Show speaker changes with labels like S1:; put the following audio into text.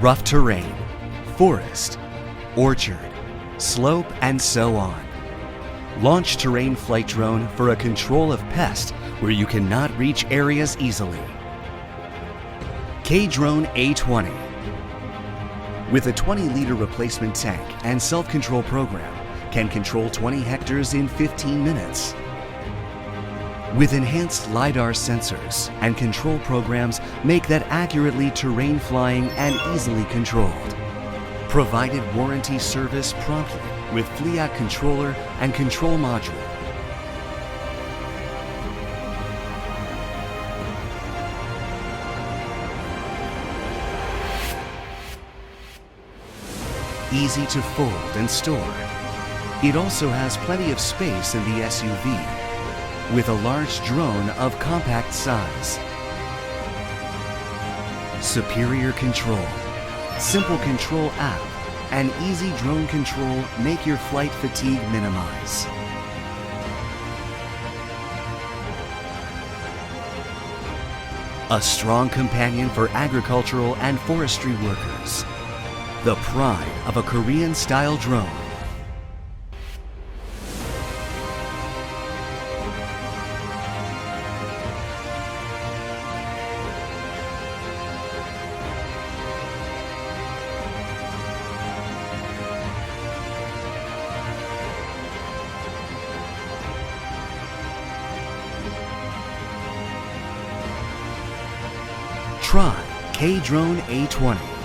S1: rough terrain, forest, orchard, slope, and so on. Launch terrain flight drone for a control of pest where you cannot reach areas easily. Kdrone-A20. With a 20-liter replacement tank and self-control program, can control 20 hectares in 15 minutes. With enhanced LiDAR sensors and control programs make that accurately terrain flying and easily controlled. Provided warranty service promptly with FLIAC controller and control module. Easy to fold and store. It also has plenty of space in the SUV with a large drone of compact size. Superior control, simple control app, and easy drone control make your flight fatigue minimize. A strong companion for agricultural and forestry workers. The pride of a Korean-style drone. Try Kdrone-A20.